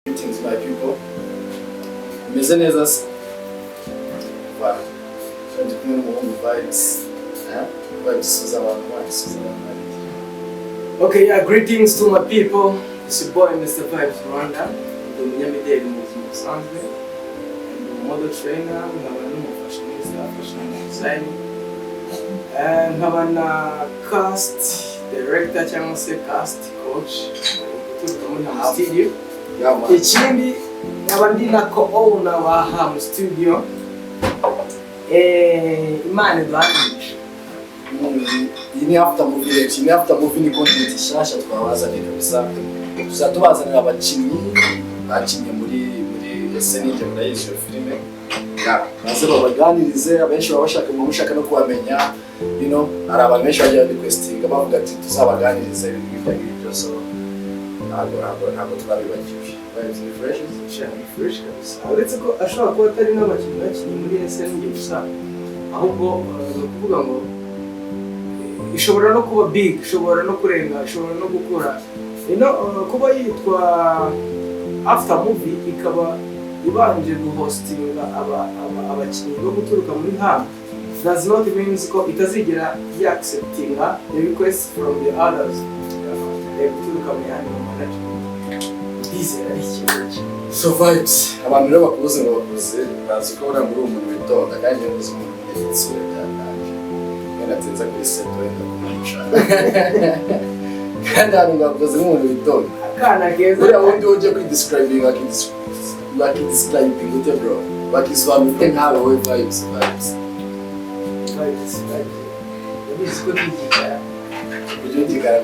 Greetings my people. Meze neza se. Wow. Ndi kumwe n'umuhungu Vibes. Vibes suza abantu. Okay, yeah, greetings to my people. It's your boy Mr. Vibes Rwanda. Ndi umunyamideli mu buzima busanzwe. Ndi model trainer, nkaba n'umufashionista, fashion design. Nkaba na cast director cyangwa se cast coach. Turuka muri Hanze studio. Ikindi nkaba ndi na co-owner wa Hanze studio. Imana idwanisha. Iyi ni after movie ni content shasha twabazanye kabisa. Tuzatubazanira abakinnyi muri ESE NINJYE muri iyo filime. Maze babaganirize abenshi bashaka no kubamenya, you know, ari abantu benshi bagiye requesting bavuga ati tuzabaganirize ibintu nk'ibyo so ntabwo twabibagiwe. Vibes fresh kabisa. Uretse ko ashobora kuba atari n'abakinnyi muri ESE NINJYE gusa, ahubwo ni ukuvuga ngo ishobora no kuba big, ishobora no kurenga, ishobora no gukura. Kuba yitwa after movie ikaba ibanje guhostinga abakinnyi bo guturuka muri Hanze, does not mean ko itazigera acceptinga the request from the others. Guturuka muri Hanze this is so Vibes. Abantu rero bakuze bazi ko uri umuntu witonda kandi uzi umuntu w'igitsure cyane. Natenza kuri seto wenda kumuca. Kandi abantu bakuze umuntu witonda. Akana keza. Uriya wundi uje kwidescribing describing ute bro. Bakisobanura nkawe we Vibes. Bisko ndikara. Kujundikara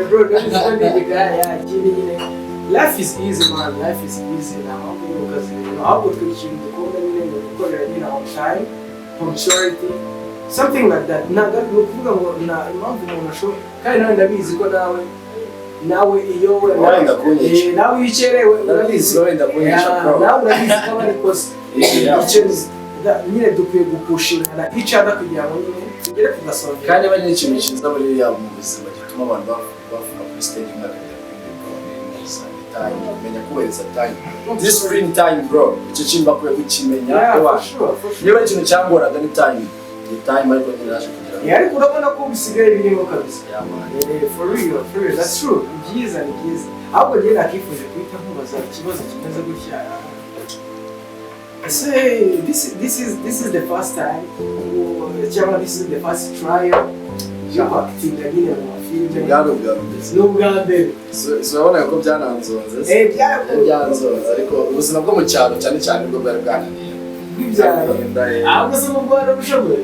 bro. Bisko ndikara ya kindi. Life is easy man, life is easy now. Because how could we change the company on time, punctuality, something like that. Naga nukuvuga ngo na impamvu umuntu asho kandi nawe ndabizi ko nawe iyo nawe yicerewe urabizi wenda kunyesha bro. Nawe urabizi ko ari kosa. Nyine dukwiye gupushingana each other kugira ngo nyine tugere kugasongera. Kandi bari n'ikintu cyiza muri ya mu buzima gituma abantu bavuga kuri stage nk'akajya time, kumenya kubeza time. This screen time bro, icyo kintu bakwiye gukimenya. Niba ikintu cyangoraga ni time. Ni time ariko nyiraje kugira. Ariko urabona ko bisigaye birimo kabisa. For real, that's true. Byiza. Ahubwo njye nakifuje kwita nkubaza ikibazo kimeze gutya. Say this is the first time. This is the first trial. Acting again mu film. N'ubwambere. Urabona ko byananzonze. Byananzonze ariko ubuzima bwo mu cyaro cyane bwo bwari bwananiye. Ahubwo se mu Rwanda bushoboye.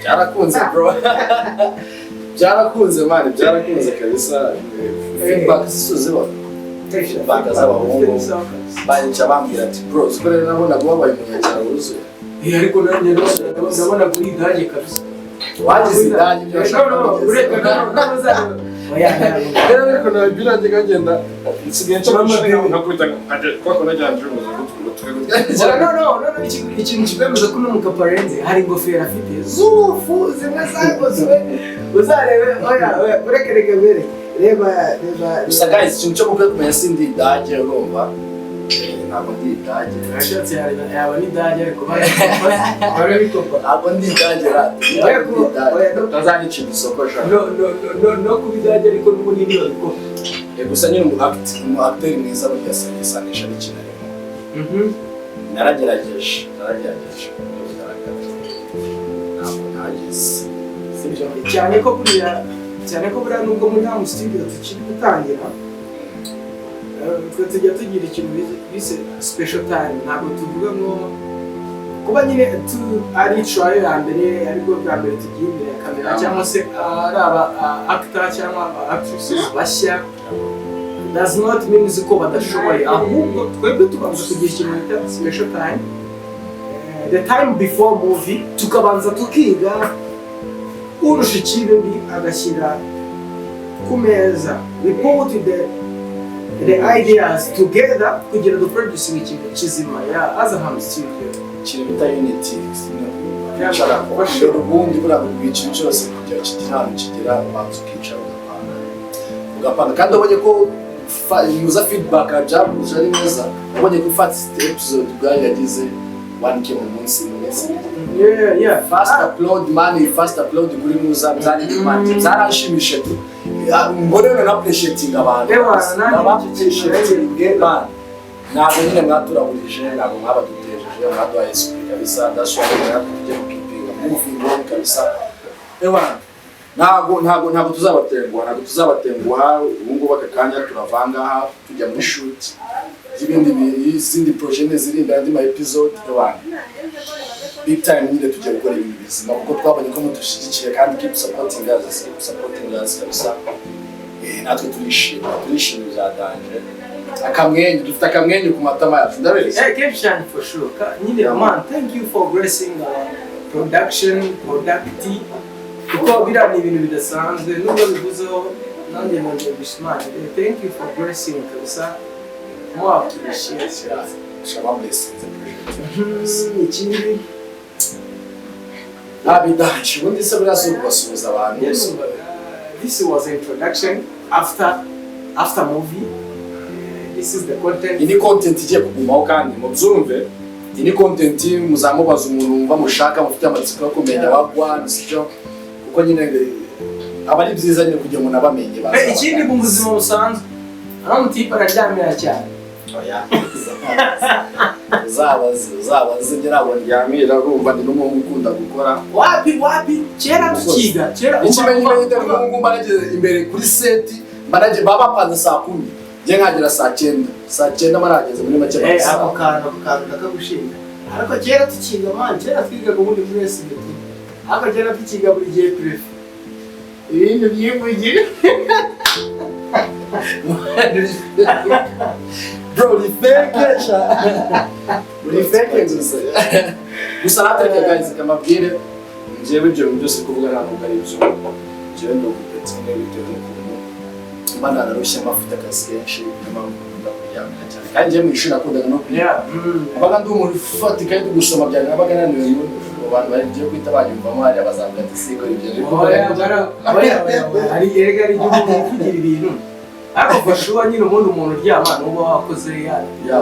Byarakunze bro. Byarakunze kabisa. Feedback zisuziba. Feedback z'abahungu. Banyica bambwira ati bro, siko rero nabona gubabaye mu cyaro wuzuye. Ariko ndabona kuri idage kabisa. Wagize idage byashaka. Ariko na biranje kagenda. Nsigaye nshaka nakubita kwako najyanje no, ikintu kikwemeza ko n'umukaparenze hari ingofero afite zufu zimwe zagozwe uzarebe ureke mbere reba gusa guys ikintu cyo mukwiye kumenya sindi idage urumva ntabwo ndi idage ashatse yaba ni idage ariko bari bikopa ntabwo ndi idage tazanye isoko sha no kubidage ariko n'ubunini ariko gusa nyine umu actor mwiza byasanisha n'ikintu arimo. Naragerageje ntabwo nagize cyane ko buriya nubwo muri Hanze studio tukiri gutangira tujya tugira ikintu bise special time. Ntabwo tuvuga ngo kuba nyine ari trial ya mbere ariko bwa mbere tugiye imbere ya kamera cyangwa se ari aba actor cyangwa actresses bashya does not mean ko badashoboye, ahubwo twebwe tubanza kugira ikintu bita special time, the time before movie, tukabanza tukiga urusha ikindi agashyira ku meza. We put the ideas together kugira ngo produce ikintu kizima as a Hanze studio. Ikintu bita unity. Cyara kubashira ubundi burago bw'ikintu cyose kugira kigira ahantu kigera ubanza ukicara ugapanga kandi ubonye ko muza feedback byabuje ari neza ubonye ko first episode bwayo yagize 1K mu munsi first upload money first upload kuri muza byari imanje byarashimishije mbonera na appreciating abantu ntabwo nyine mwaturaburije ntabwo mwabadutejeje mwaduhaye isuku kabisa ndashobora kujya kukipinga moving kabisa ntabwo tuzabatenguha ubu ngubu aka kanya turavanga aha tujya muri shoot izindi projet zirindira andi ma episode big time nyine tujya gukora ibintu bizima kuko twabonye ko mudushyigikiye kandi keep supporting us kabisa natwe turishimye byadanje akamwenyu dufite akamwenyu ku matama yacu ndabese keep shining for sure nyine man thank you for gracing our production producti kuko biriya ni ibintu bidasanzwe nubwo bivuzeho nanjye nongeye gushimangire thank you for gracing kabisa mwakishije shaba blessings ikindi abidanje ubundi se buriya so kubasubiza abantu this was introduction after movie this is the content ini content igiye kugumaho kandi mubyumve ini content muzamubaza umuntu wumva mushaka mufite amatsiko yo kumenya wagwana sicyo kuko nyine aba ari byiza nyine kugira ngo nabamenye baza ikindi mu buzima busanzwe aho mutipa araryamira cyane oya uzabaze njye ntabwo ndyamira urumva ndi n'umuhungu ukunda gukora wapi kera tukiga ikimenyimenya ndi n'umuhungu mbanageze imbere kuri seti baba bapanze 10:00 njye nkagera 9:00 marageze muri make ako kantu ndakagushinga ariko kera tukiga man kera twigaga ubundi muri ESE ariko kera tukiga buri gihe pref ibintu byivugire bro ni fake gusa natwe guys kamabwire njyewe ibyo byose kuvuga ntabwo ari byo njyewe ndo gupetine bitewe n'ukuntu mbana narushye amafuta akazi kenshi n'impamvu ndakuryamira cyane kandi njyewe mu ishuri nakundaga no kwiga abaga ndi umuntu ufatika yo gusoma byane nabaga naniwe abantu bagiye kwita banyumvamo hari abazavuga ati siko ibyo ari erega ari igihugu kugira ibintu ariko fashuwa nyine ubundi umuntu uryama n'uba wakoze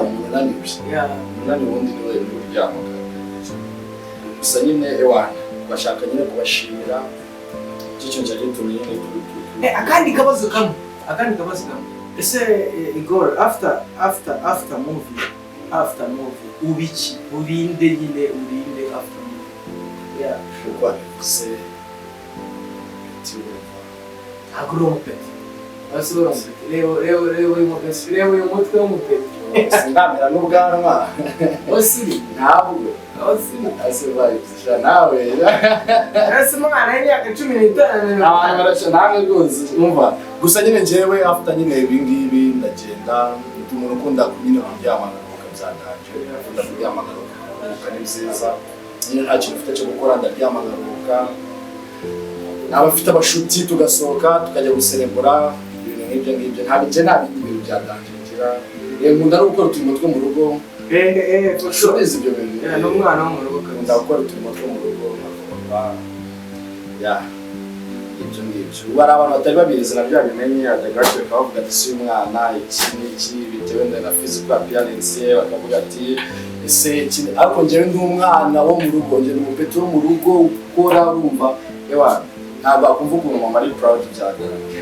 umuntu unaniwe ubundi niwe uryama gusa nyine ewana bashaka nyine kubashimira icyo njye tumenye akandi kabazo kamwe ese Igor after movie ubiki urinde after movie pourquoi c'est agropet reba uyu mutwe w'umupeti sindamera n'ubwanwa osiri ntabwo asivayibisha nawe ese mwana y'imyaka 15 abantu barasha namwe rwose umva gusa nyine njyewe after nyine ibingibi ndagenda umuntu ukunda nyine kuryama ngaruka byadanje ukunda kuryama ngaruka ni byiza nyine nta kintu ufite cyo gukora ndaryama ngaruka abafite abashuti tugasohoka tukajya guserebura ibintu nk'ibyo nta bindi bintu byadanje ngira nkunda no gukora uturimo two mu rugo ushobora ibyo bintu n'umwana wo mu rugo nkunda gukora uturimo two mu rugo ibyo ngibyo ubu hari abantu batari babizi nabyo babimenye adagace bakavuga ati si umwana iki bitewe na physical appearance bakavuga ati ese iki ariko njyewe ndi umwana wo mu rugo njye ni umupeti wo mu rugo ukora urumva ewana ntabwo akumva ukuntu mama ari proud byaganje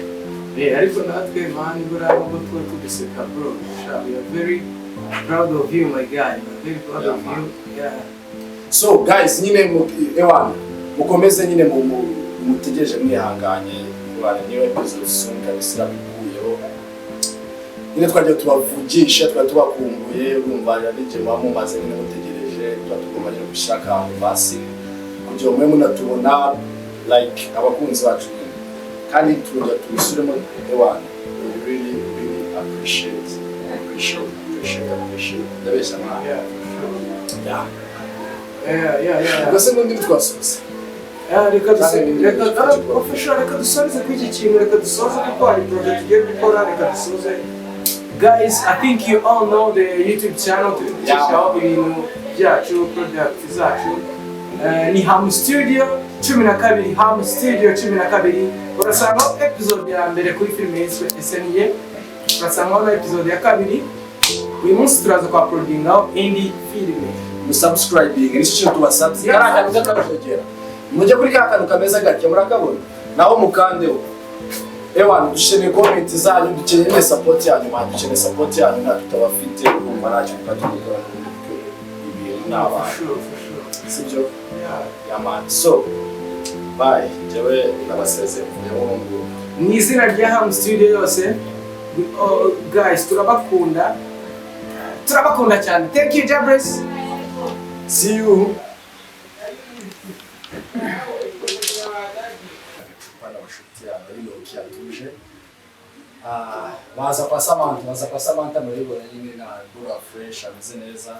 ariko natwe mani buriya nubwo tuba tubiseka bro we are very proud of you my guy very proud of you so guys nyine ewana mukomeze nyine mutegereje mwihanganye bari niwe episode soon kabisa bikuyeho nyine twajya tubavugisha tubakumbuye urumva yarije mumaze nyine mutegereje tugomba gushaka basi kugira ngo munatubona like abakunzi bacu kandi tujya tubisubiremo ewana we really appreciate ndabeshya mwana gusa n'undi twasubiza reka dusoze kuri iki kintu reka dusoze kuko hari project tugiye gukora reka dusoze guys I think you all know the YouTube channel turi gucishaho ibintu byacu product zacu ni Ham Studio 12 Ham Studio 12 urasanga episode ya mbere kuri film yiswe ESE turasangaho na episode ya kabiri. Uyu munsi turaza kwa uploadingaho indi filime. Musubscribing ni cyo tubasabye. Karakantu kakabogera. Mujye kuri kakantu kameza gatya murakabona. Naho mukandeho. Ewan dushene comment zanyu dukeneye support yanyu man dukeneye support yanyu na tutabafite kumva nacyo tukatugora ibintu naba. Sibyo? Yeah man. So bye. Jewe nabaseze mu mu izina rya Ham Studio yose. Guys turabakunda cyane. Thank you Jabres. See you. Waza kwa Samantha muribona nyine na gura fresh ameze neza.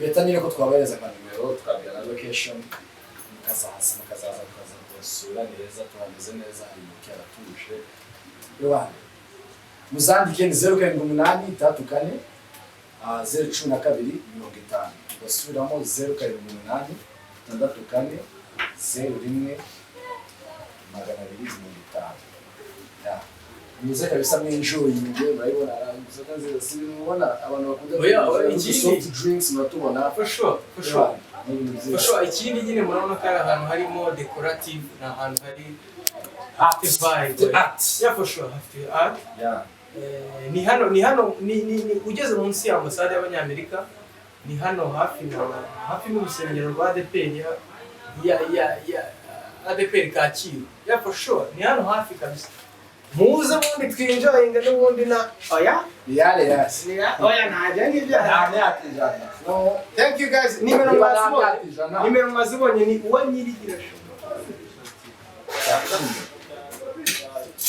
Beta nyine ko twabahereza ka numero tukabwira na location mukazaza kusura neza tuhameze neza arimo cyaratuje. Yohana muzandike ni 0.8 34 012 50 basubiramo 0.8 64 01 250. Muze kabisa mwenjoy murayibona inzoga nziza sinubona abantu bakunda soft drinks muratubona for sure ikindi nyine murabona ko ari ahantu harimo decorative na ahantu hari art vibe yeah for sure art yeah ni hano ugeze munsi ya ambasade y'Abanyamerika ni hano hafi n'urusengero rwa ADPR ya ADPR Kacyiru yeah for sure ni hano hafi kabisa. Muze mundi twinjoyinga n'ubundi na oya yes oya najya ngibyo no thank you guys. Nimero mwazibonye ni uwa nyirigira.